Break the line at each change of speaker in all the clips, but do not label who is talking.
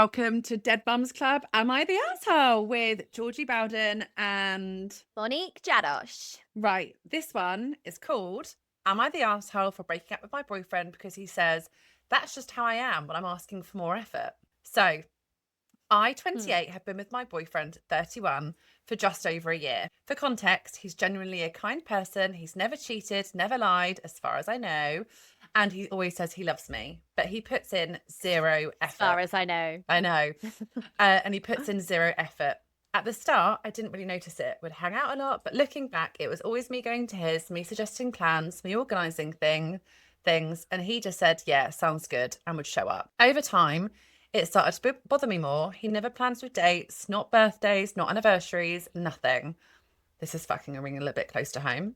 Welcome to Dead Bums Club. Am I the asshole? With Georgie Bowden and
Monique Jadosh.
right. This one is called "Am I the asshole for breaking up with my boyfriend because he says that's just how I am when I'm asking for more effort?" So, I,
Hmm.
28, have been with my boyfriend, 31, for just over a year. For context, he's genuinely a kind person. He's never cheated, never lied, as far as I know. And he always says he loves me, but he puts in zero
As far
effort.
as I know.
I know. And he puts in zero effort. At the start, I didn't really notice it. We'd hang out a lot, but looking back, it was always me going to his, me suggesting plans, me organising things, and he just said, "Yeah, sounds good," and would show up. Over time, it started to bother me more. He never plans with dates, not birthdays, not anniversaries, nothing. This is fucking ringing a little bit close to home.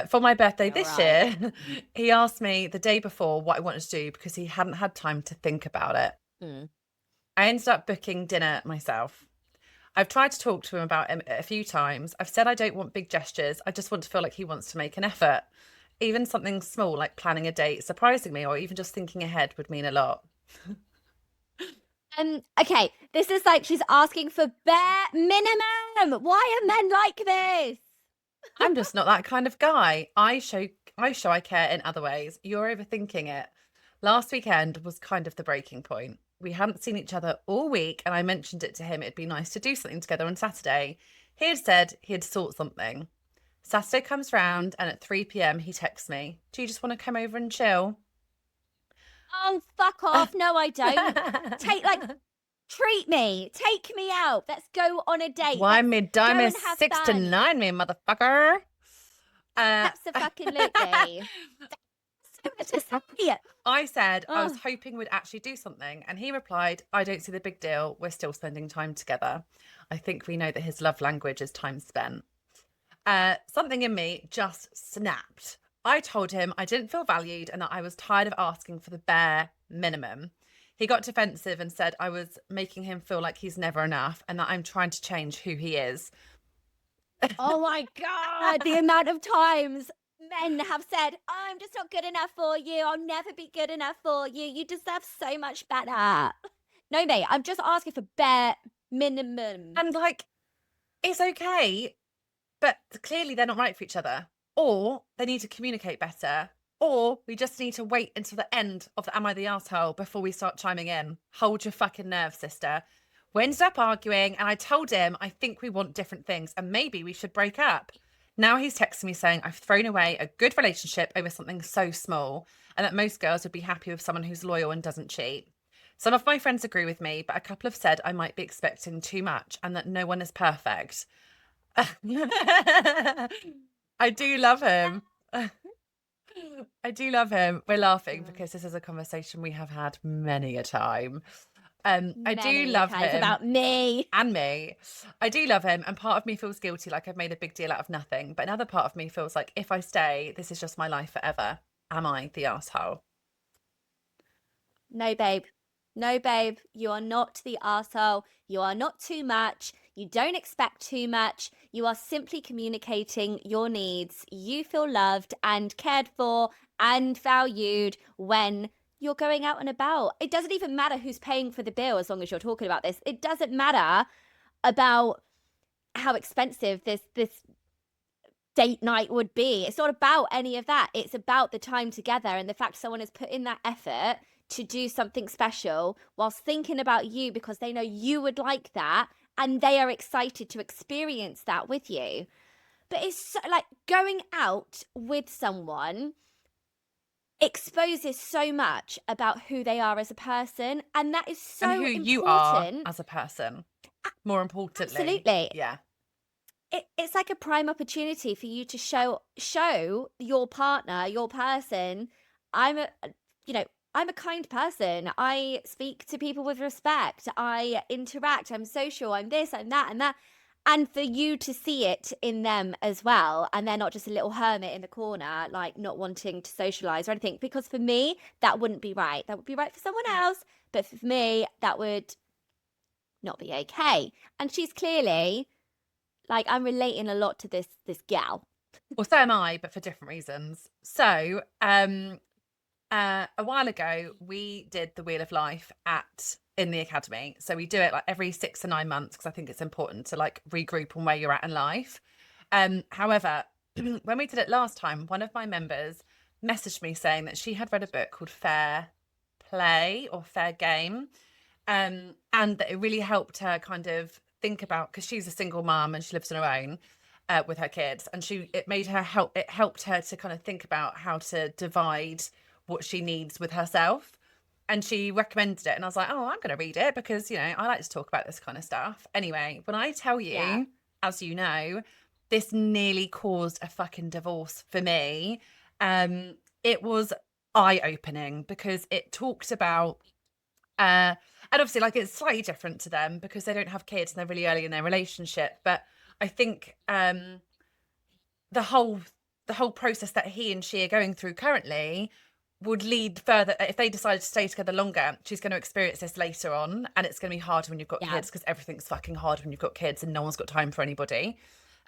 For my birthday
All
this
right.
year, he asked me the day before what I wanted to do because he hadn't had time to think about it.
Hmm.
I ended up booking dinner myself. I've tried to talk to him about it a few times. I've said I don't want big gestures. I just want to feel like he wants to make an effort. Even something small like planning a date, surprising me, or even just thinking ahead would mean a lot.
Okay, this is like she's asking for bare minimum. Why are men like this?
I'm just not that kind of guy. I show I care in other ways. You're overthinking it. Last weekend was kind of the breaking point. We hadn't seen each other all week, and I mentioned it to him. It'd be nice to do something together on Saturday. He had said he'd sort something. Saturday comes round, and at 3 p.m. he texts me, "Do you just want to come over and chill?"
Oh, fuck off. No, I don't. Treat me. Take me out. Let's go on a date.
Why
Let's
me
go
dime is
and have
6 to 9,
fun.
me motherfucker. Uh,
Absolutely. So much to say.
I said I was
Oh.
hoping we'd actually do something, and he replied, "I don't see the big deal. We're still spending time together." I think we know that his love language is time spent. Something in me just snapped. I told him I didn't feel valued and that I was tired of asking for the bare minimum. He got defensive and said I was making him feel like he's never enough and that I'm trying to change who he is.
Oh my God, the amount of times men have said, I'm just not good enough for you. I'll never be good enough for you. You deserve so much better. No, mate, I'm just asking for bare minimum.
And like, it's okay, but clearly they're not right for each other. Or they need to communicate better. Or we just need to wait until the end of the "Am I the Asshole" before we start chiming in. Hold your fucking nerve, sister. We ended up arguing, and I told him I think we want different things and maybe we should break up. Now he's texting me saying I've thrown away a good relationship over something so small and that most girls would be happy with someone who's loyal and doesn't cheat. Some of my friends agree with me, but a couple have said I might be expecting too much and that no one is perfect. I do love him. I do love him. We're laughing
Mm.
because this is a conversation we have had many a time. I do
Many a
love
times
him
about me.
and me. I do love him, and part of me feels guilty, like I've made a big deal out of nothing. But another part of me feels like if I stay, this is just my life forever. Am I the asshole?
No, babe. No, babe. You are not the arsehole. You are not too much. You don't expect too much. You are simply communicating your needs. You feel loved and cared for and valued when you're going out and about. It doesn't even matter who's paying for the bill as long as you're talking about this. It doesn't matter about how expensive this date night would be. It's not about any of that. It's about the time together and the fact someone has put in that effort to do something special whilst thinking about you because they know you would like that and they are excited to experience that with you. But it's so, like going out with someone exposes so much about who they are as a person, and that is
And who
so
you are
important.
as a person, more importantly.
Absolutely.
Yeah.
It's like a prime opportunity for you to show your partner, your person, I'm a you know, I'm a kind person. I speak to people with respect. I interact. I'm social. I'm this, I'm that, and that. And for you to see it in them as well. And they're not just a little hermit in the corner, like not wanting to socialize or anything. Because for me, that wouldn't be right. That would be right for someone else. But for me, that would not be okay. And she's clearly like, I'm relating a lot to this gal.
Well, so am I, but for different reasons. So, a while ago, we did the Wheel of Life at in the academy. So we do it like every 6 to 9 months because I think it's important to like regroup on where you're at in life. However, when we did it last time, one of my members messaged me saying that she had read a book called Fair Play or Fair Game, and that it really helped her kind of think about, because she's a single mom and she lives on her own with her kids, and it helped her to kind of think about how to divide what she needs with herself. And she recommended it, and I was like, oh, I'm going to read it because, you know, I like to talk about this kind of stuff. Anyway, when I tell you,
Yeah.
as you know, this nearly caused a fucking divorce for me. It was eye-opening because it talked about and obviously, like, it's slightly different to them because they don't have kids and they're really early in their relationship. But I think the whole process that he and she are going through currently would lead further. If they decided to stay together longer, she's going to experience this later on, and it's going to be hard when you've got kids, because everything's fucking hard when you've got kids and no one's got time for anybody.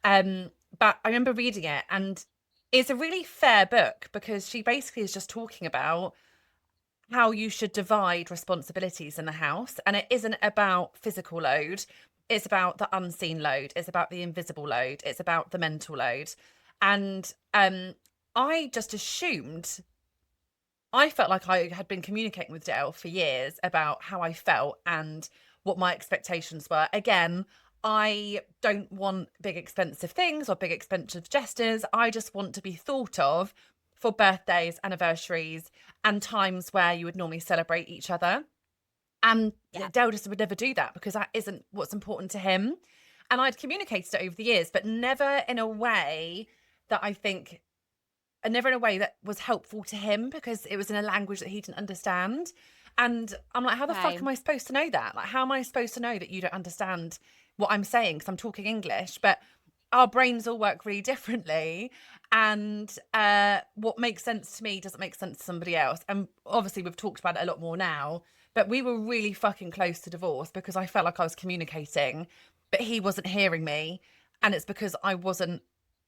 But I remember reading it, and it's a really fair book because she basically is just talking about how you should divide responsibilities in the house. And it isn't about physical load, it's about the unseen load, it's about the invisible load, it's about the mental load. And I just assumed, I felt like I had been communicating with Dale for years about how I felt and what my expectations were. Again, I don't want big expensive things or big expensive gestures. I just want to be thought of for birthdays, anniversaries, and times where you would normally celebrate each other. And Dale just would never do that because that isn't what's important to him. And I'd communicated it over the years, but never in a way that I think, and never in a way that was helpful to him, because it was in a language that he didn't understand. And I'm like, how the fuck am I supposed to know that? Like, how am I supposed to know that you don't understand what I'm saying? Because I'm talking English, but our brains all work really differently. And what makes sense to me doesn't make sense to somebody else. And obviously we've talked about it a lot more now, but we were really fucking close to divorce because I felt like I was communicating, but he wasn't hearing me. And it's because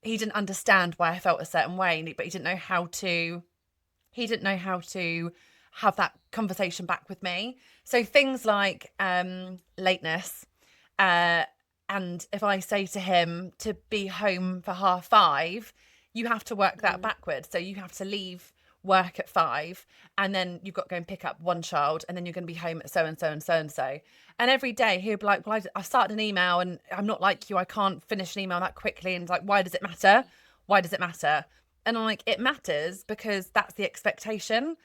he didn't understand why I felt a certain way, but he didn't know how to have that conversation back with me. So things like lateness, and if I say to him to be home for 5:30, you have to work that backwards. So you have to leave work at 5, and then you've got to go and pick up one child, and then you're going to be home at so and so and so and so. And every day he'll be like, well, I started an email and I'm not like you, I can't finish an email that quickly. And it's like, why does it matter? Why does it matter? And I'm like, it matters because that's the expectation.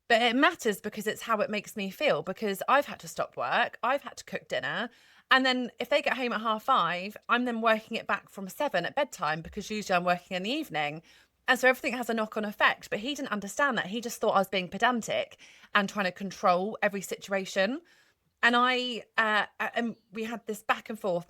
But it matters because it's how it makes me feel, because I've had to stop work, I've had to cook dinner. And then if they get home at 5:30, I'm then working it back from 7 at bedtime, because usually I'm working in the evening. And so everything has a knock-on effect. But he didn't understand that. He just thought I was being pedantic and trying to control every situation. And and we had this back and forth.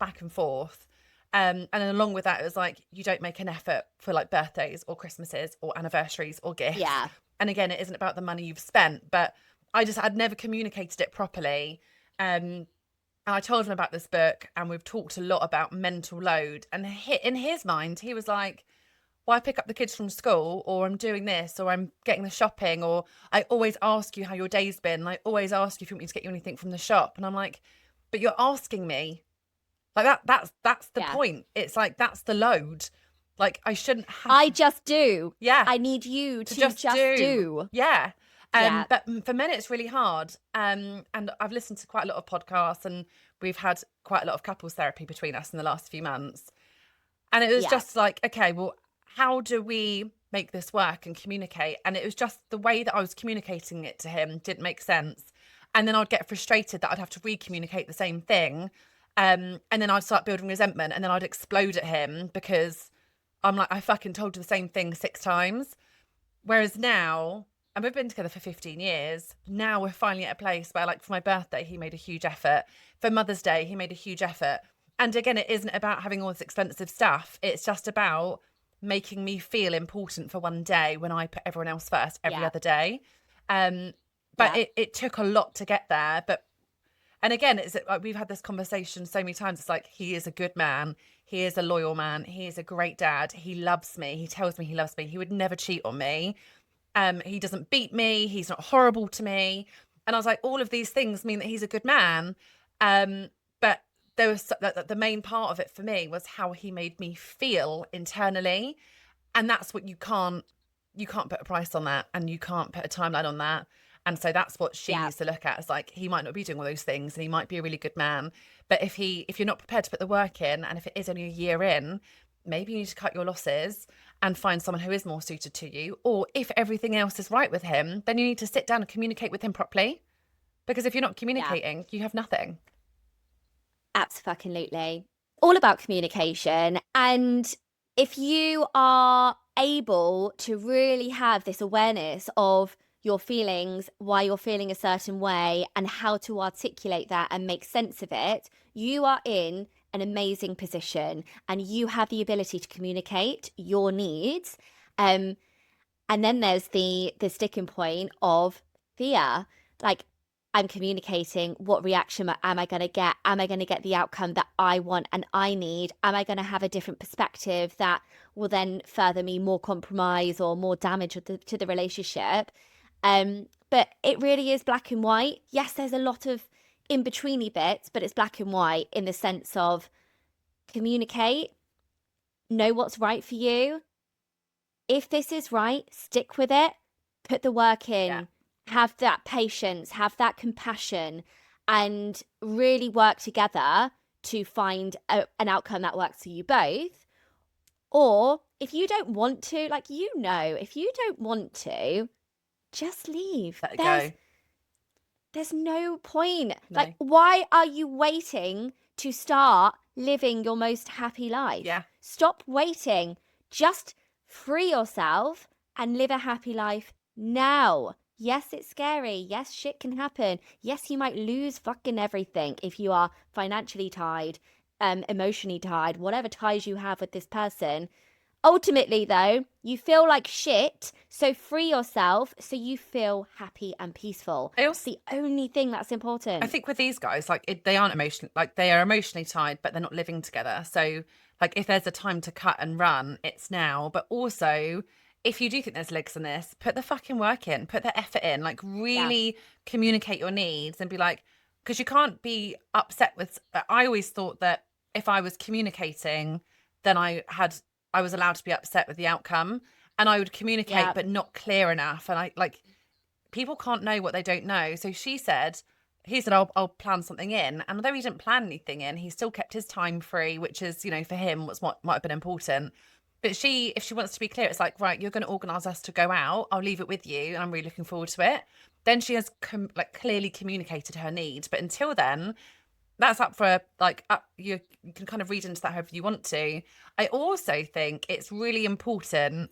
And along with that, it was like, you don't make an effort for like birthdays or Christmases or anniversaries or gifts.
Yeah.
And again, it isn't about the money you've spent, but I'd never communicated it properly. And I told him about this book, and we've talked a lot about mental load. And in his mind, he was like, well, I pick up the kids from school, or I'm doing this, or I'm getting the shopping, or I always ask you how your day's been. I always ask you if you want me to get you anything from the shop. And I'm like, but you're asking me. Like that's the point. It's like, that's the load. Like, I shouldn't have.
I just do.
Yeah.
I need you to just do.
Yeah.
Yeah.
But for men, it's really hard. And I've listened to quite a lot of podcasts, and we've had quite a lot of couples therapy between us in the last few months. And it was just like, okay, well, how do we make this work and communicate? And it was just the way that I was communicating it to him didn't make sense. And then I'd get frustrated that I'd have to re-communicate the same thing. And then I'd start building resentment, and then I'd explode at him because I'm like, I fucking told you the same thing 6 times. Whereas now, and we've been together for 15 years. Now we're finally at a place where, like, for my birthday, he made a huge effort. For Mother's Day, he made a huge effort. And again, it isn't about having all this expensive stuff. It's just about making me feel important for one day when I put everyone else first every other day. But it took a lot to get there. And again, it's like, we've had this conversation so many times. It's like, he is a good man. He is a loyal man. He is a great dad. He loves me. He tells me he loves me. He would never cheat on me. He doesn't beat me. He's not horrible to me. And I was like, all of these things mean that he's a good man. But there was the main part of it for me was how he made me feel internally. And that's what you can't put a price on that, and you can't put a timeline on that. And so that's what she
Yeah.
needs to look at. It's like, he might not be doing all those things and he might be a really good man, but if you're not prepared to put the work in, and if it is only a year in, maybe you need to cut your losses and find someone who is more suited to you. Or if everything else is right with him, then you need to sit down and communicate with him properly, because if you're not
Yeah.
communicating, you have nothing.
Absolutely. All about communication. And if you are able to really have this awareness of your feelings, why you're feeling a certain way, and how to articulate that and make sense of it, you are in an amazing position, and you have the ability to communicate your needs. And then there's the sticking point of fear. Like, I'm communicating, what reaction am I going to get? Am I going to get the outcome that I want and I need? Am I going to have a different perspective that will then further me more compromise or more damage to the relationship? But it really is black and white. Yes, there's a lot of in-betweeny bits, but it's black and white in the sense of communicate, know what's right for you. If this is right, stick with it, put the work in.
Yeah.
Have that patience, have that compassion, and really work together to find an outcome that works for you both. Or if you don't want to, like, if you don't want to, just leave.
Let it go.
There's no point.
No.
Like, why are you waiting to start living your most happy life?
Yeah.
Stop waiting. Just free yourself and live a happy life now. Yes, it's scary. Yes, shit can happen. Yes, you might lose fucking everything if you are financially tied, emotionally tied, whatever ties you have with this person. Ultimately, though, you feel like shit, so free yourself so you feel happy and peaceful. That's the only thing that's important.
I think with these guys, like, they aren't emotionally, like, they are emotionally tied, but they're not living together. So, like, if there's a time to cut and run, it's now. But also, if you do think there's legs in this, put the fucking work in, put the effort in, like, really communicate your needs and be like, because you can't be upset with. I always thought that if I was communicating, then I was allowed to be upset with the outcome, and I would communicate, but not clear enough. And I, like, people can't know what they don't know. So he said, I'll plan something in. And although he didn't plan anything in, he still kept his time free, which is, for him, what might have been important. But if she wants to be clear, it's like, right, you're going to organise us to go out. I'll leave it with you, and I'm really looking forward to it. Then she has clearly communicated her needs. But until then, that's up for you can kind of read into that however you want to. I also think it's really important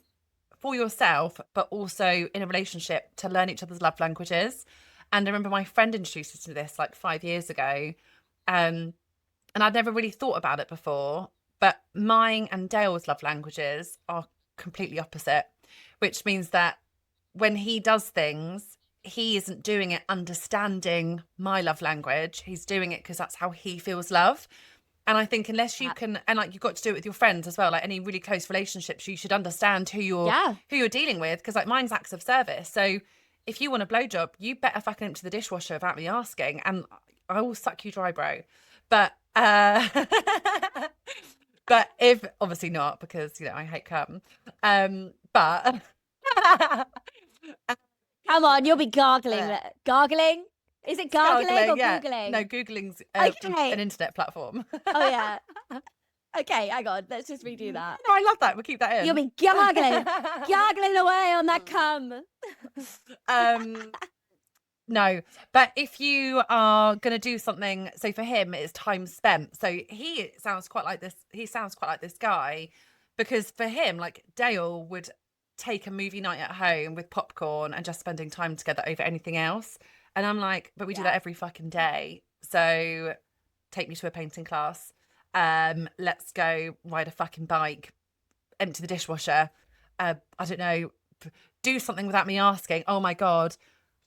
for yourself, but also in a relationship, to learn each other's love languages. And I remember my friend introduced us to this like 5 years ago. And I'd never really thought about it before, but mine and Dale's love languages are completely opposite, which means that when he does things, he isn't doing it understanding my love language. He's doing it because that's how he feels love. And I think unless you can, and like, you've got to do it with your friends as well, like any really close relationships, you should understand who you're dealing with. Because like, mine's acts of service. So if you want a blowjob, you better fucking empty the dishwasher without me asking, and I will suck you dry, bro. But but if obviously not, because I hate cum. But
come on, you'll be gargling. Gargling? Is it gargling or Googling?
No, Googling's
Okay.
an internet platform.
Oh, yeah. Okay, hang on. Let's just redo that.
No, I love that. We'll keep that in.
You'll be gargling, gargling away on that cum.
No, but if you are going to do something, so for him, it's time spent. So he sounds quite like this. He sounds quite like this guy, because for him, like, Dale would take a movie night at home with popcorn and just spending time together over anything else. And I'm like, but we do that every fucking day. So take me to a painting class. Let's go ride a fucking bike, empty the dishwasher. I don't know, do something without me asking. Oh my God.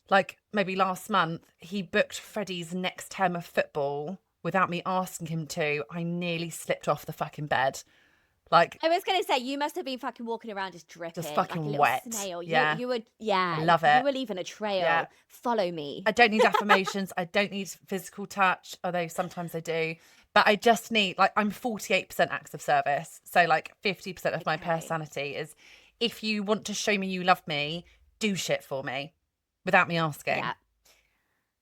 Like, maybe last month, he booked Freddie's next term of football without me asking him to. I nearly slipped off the fucking bed. Like,
I was gonna say you must have been fucking walking around just dripping
just
like a
fucking
little
wet.
snail.
Yeah.
You were
I love
you
it.
were leaving a
Yeah.
trail. Follow me.
I don't need affirmations. I don't need physical touch, although sometimes I do. But I just need, like, I'm 48% acts of service. So, like, 50% of my
Okay.
personality is, if you want to show me you love me, do shit for me without me asking.
Yeah.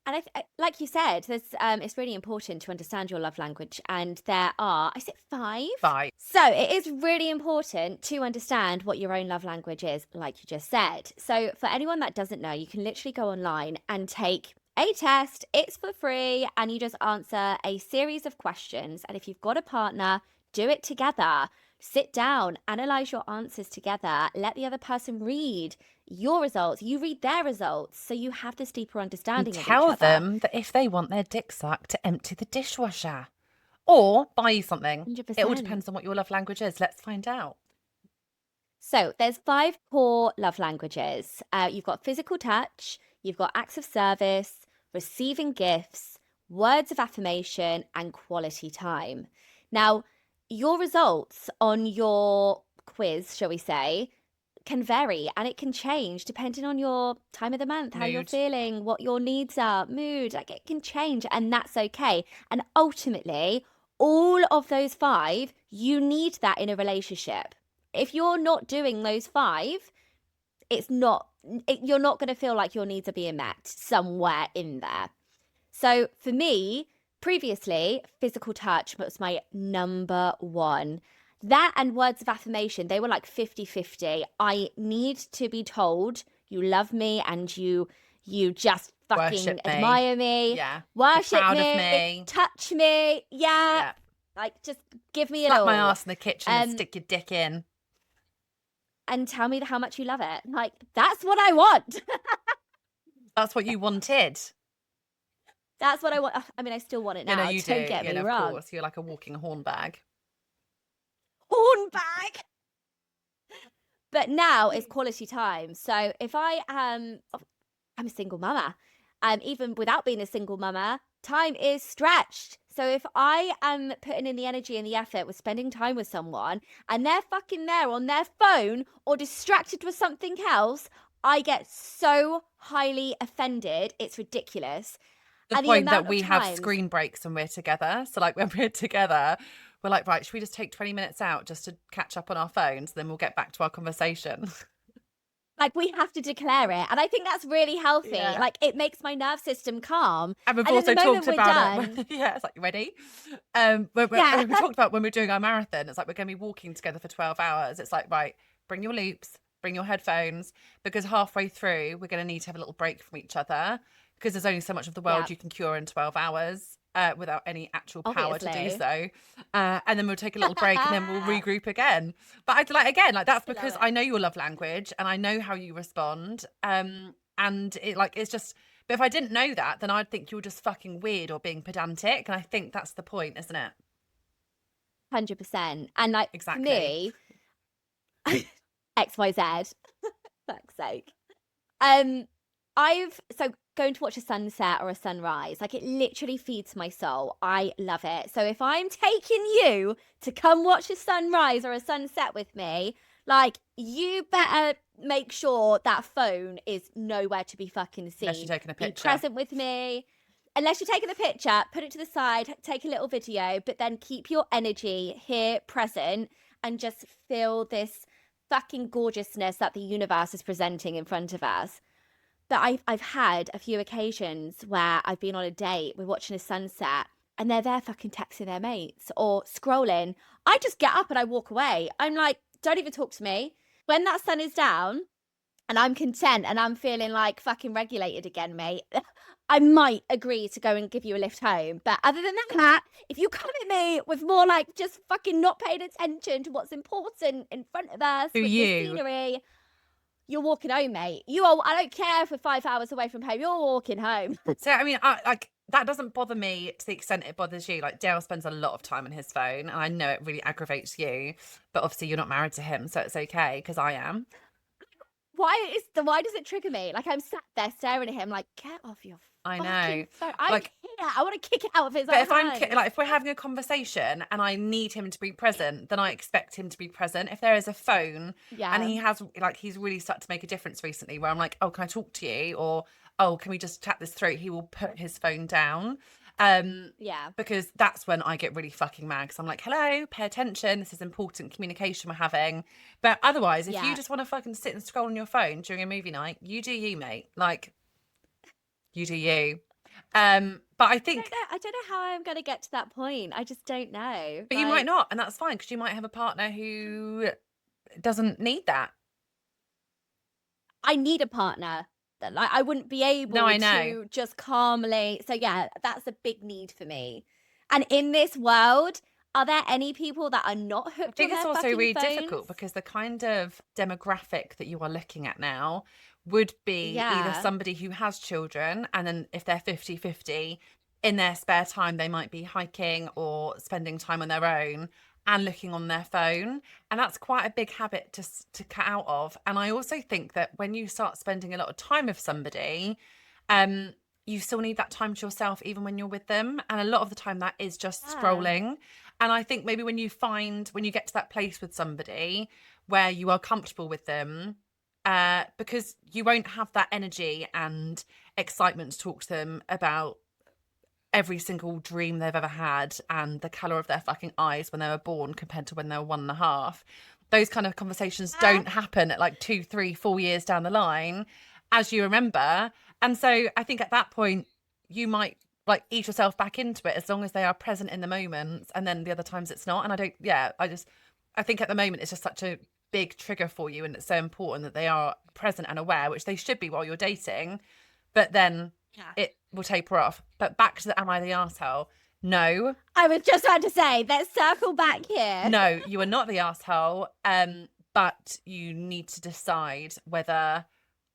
And like you said, there's it's really important to understand your love language, and there are, is it 5?
5.
So it is really important to understand what your own love language is, like you just said. So for anyone that doesn't know, you can literally go online and take a test. It's for free, and you just answer a series of questions. And if you've got a partner, do it together. Sit down, analyze your answers together, let the other person read your results, you read their results, so you have this deeper understanding
And
of each
tell
other.
them that if they want their dick sucked, to empty the dishwasher or buy you something.
100%.
It all depends on what your love language is. Let's find out.
So there's 5 core love languages. You've got physical touch, you've got acts of service, receiving gifts, words of affirmation, and quality time. Now, your results on your quiz, shall we say, can vary, and it can change depending on your time of the month, how you're
Mood.
feeling, what your needs are, mood. Like, it can change, and that's okay. And ultimately, all of those 5, you need that in a relationship. If you're not doing those 5, you're not going to feel like your needs are being met somewhere in there. So for me, previously, physical touch was my number 1. That and words of affirmation, they were like 50-50. I need to be told you love me and you just fucking
Worship me.
admire me.
Yeah.
Worship
You're proud
me,
of me.
touch me. Yeah.
Yeah.
Like, just give me it
Slap
all.
my ass in the kitchen and stick your dick in.
And tell me how much you love it. Like, that's what I want.
That's what you wanted.
That's what I want. I mean, I still want it now.
You know, you do.
Don't get me
Of
wrong.
course. You're like a walking horn bag.
Horn bag. But now it's quality time. So if I'm a single mama, even without being a single mama, time is stretched. So if I am putting in the energy and the effort with spending time with someone and they're fucking there on their phone or distracted with something else, I get so highly offended. It's ridiculous.
The
And
point
amount
that
of
we have
times-
screen breaks when we're together. So, like, when we're together, we're like, right, should we just take 20 minutes out just to catch up on our phones? Then we'll get back to our conversation.
Like, we have to declare it. And I think that's really healthy.
Yeah.
Like, it makes my nerve system calm.
And we've
And in
also
the moment
talked
we're
about
done-
it. Yeah, it's like, you ready?
Yeah.
We talked about when we're doing our marathon. It's like, we're going to be walking together for 12 hours. It's like, right, bring your loops, bring your headphones, because halfway through, we're going to need to have a little break from each other, because there's only so much of the world
Yeah.
you can cure in 12 hours without any actual power to do
Obviously.
so. And then we'll take a little break and then we'll regroup again. But I like, again, like, that's because
it.
I know your love language and I know how you respond. And it, like, it's just, but if I didn't know that, then I'd think you're just fucking weird or being pedantic. And I think that's the point, isn't it?
100%. And like,
Exactly.
for me, XYZ, fuck's sake. So going to watch a sunset or a sunrise, like, it literally feeds my soul. I love it. So if I'm taking you to come watch a sunrise or a sunset with me, like, you better make sure that phone is nowhere to be fucking seen.
Unless you're taking a
Be
picture.
present with me. Unless you're taking a picture, put it to the side, take a little video, but then keep your energy here present and just feel this fucking gorgeousness that the universe is presenting in front of us. But I've had a few occasions where I've been on a date, we're watching a sunset, and they're there fucking texting their mates or scrolling. I just get up and I walk away. I'm like, don't even talk to me. When that sun is down and I'm content and I'm feeling like fucking regulated again, mate, I might agree to go and give you a lift home. But other than that, if you come at me with more like just fucking not paying attention to what's important in front of us with the scenery, you're walking home, mate. I don't care if we're 5 hours away from home. You're walking home.
So, I mean, like, that doesn't bother me to the extent it bothers you. Like, Dale spends a lot of time on his phone, and I know it really aggravates you. But obviously, you're not married to him, so it's okay, because I am.
Why does it trigger me? Like, I'm sat there staring at him like, get off your
I
fucking
know.
phone. I'm
Like,
I want to kick it out of his
But
own
if I'm
hands.
like, if we're having a conversation and I need him to be present, then I expect him to be present. If there is a phone and
Yeah.
he has, like, he's really started to make a difference recently, where I'm like, oh, can I talk to you? Or, oh, can we just chat this through? He will put his phone down.
Yeah.
Because that's when I get really fucking mad. Because I'm like, hello, pay attention. This is important communication we're having. But otherwise, if you
Yeah.
just want to fucking sit and scroll on your phone during a movie night, you do you, mate. Like, you do you. But I think,
I don't know how I'm going to get to that point. I just don't know.
but you might not, and that's fine, because you might have a partner who doesn't need that.
I need a partner. That, like, I wouldn't be able
No, I know.
to just calmly. So yeah, that's a big need for me. And in this world, are there any people that are not
I
hooked
think
on
it's
their
also
fucking
really
phones?
difficult because the kind of demographic that you are looking at now would be either
Yeah.
somebody who has children, and then if they're 50-50, in their spare time, they might be hiking or spending time on their own and looking on their phone. And that's quite a big habit to cut out of. And I also think that when you start spending a lot of time with somebody, you still need that time to yourself, even when you're with them. And a lot of the time that is just
Yeah.
scrolling. And I think maybe when you get to that place with somebody where you are comfortable with them, because you won't have that energy and excitement to talk to them about every single dream they've ever had and the colour of their fucking eyes when they were born compared to when they were 1.5. Those kind of conversations don't happen at like 2, 3, 4 years down the line, as you remember. And so I think at that point, you might like ease yourself back into it as long as they are present in the moment. And then the other times it's not. And I think at the moment it's just such a big trigger for you. And it's so important that they are present and aware, which they should be while you're dating. But then it will taper off. But back to the am I the arsehole? No.
I was just about to say, let's circle back here.
No, you are not the arsehole. But you need to decide whether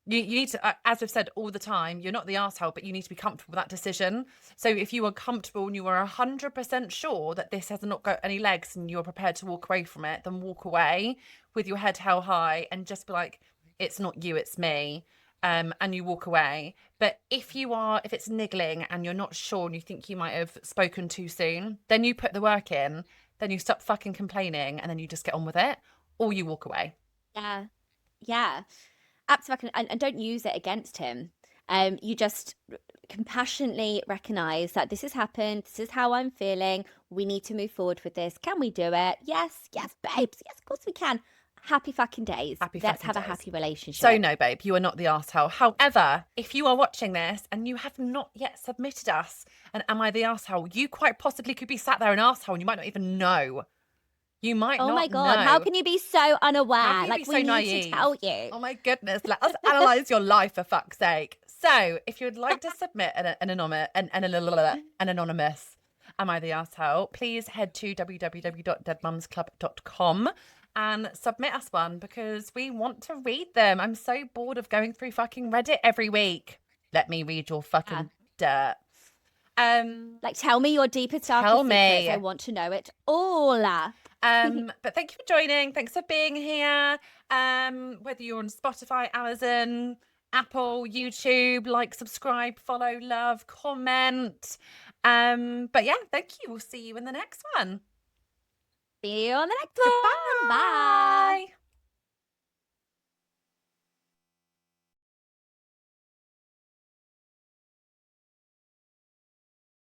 you need to, as I've said all the time, you're not the arsehole, but you need to be comfortable with that decision. So if you are comfortable and you are 100% sure that this has not got any legs and you're prepared to walk away from it, then walk away with your head held high and just be like, it's not you, it's me. And you walk away. But if it's niggling and you're not sure and you think you might have spoken too soon, then you put the work in, then you stop fucking complaining and then you just get on with it, or you walk away.
Yeah. Yeah. Absolutely. And don't use it against him. You just compassionately recognize that this has happened. This is how I'm feeling. We need to move forward with this. Can we do it? Yes, babes. Yes, of course we can. Happy fucking days. Let's have a happy relationship.
So no, babe, you are not the arsehole. However, if you are watching this and you have not yet submitted us an Am I the Arsehole, you quite possibly could be sat there an arsehole and you might not even know. You might not know.
Oh my God, how can you be so unaware?
How can you
Like,
be so
we need
naive?
to tell you.
Oh my goodness, let us analyse your life for fuck's sake. So if you would like to submit an anonymous Am I the Arsehole, please head to www.deadmumsclub.com and submit us one because we want to read them. I'm so bored of going through fucking Reddit every week. Let me read your fucking dirt.
Like, tell me your deepest, darkest secrets. I want to know it all.
But thank you for joining. Thanks for being here. Whether you're on Spotify, Amazon, Apple, YouTube, like, subscribe, follow, love, comment. But yeah, thank you. We'll see you in the next one.
See you on the next one.
Bye.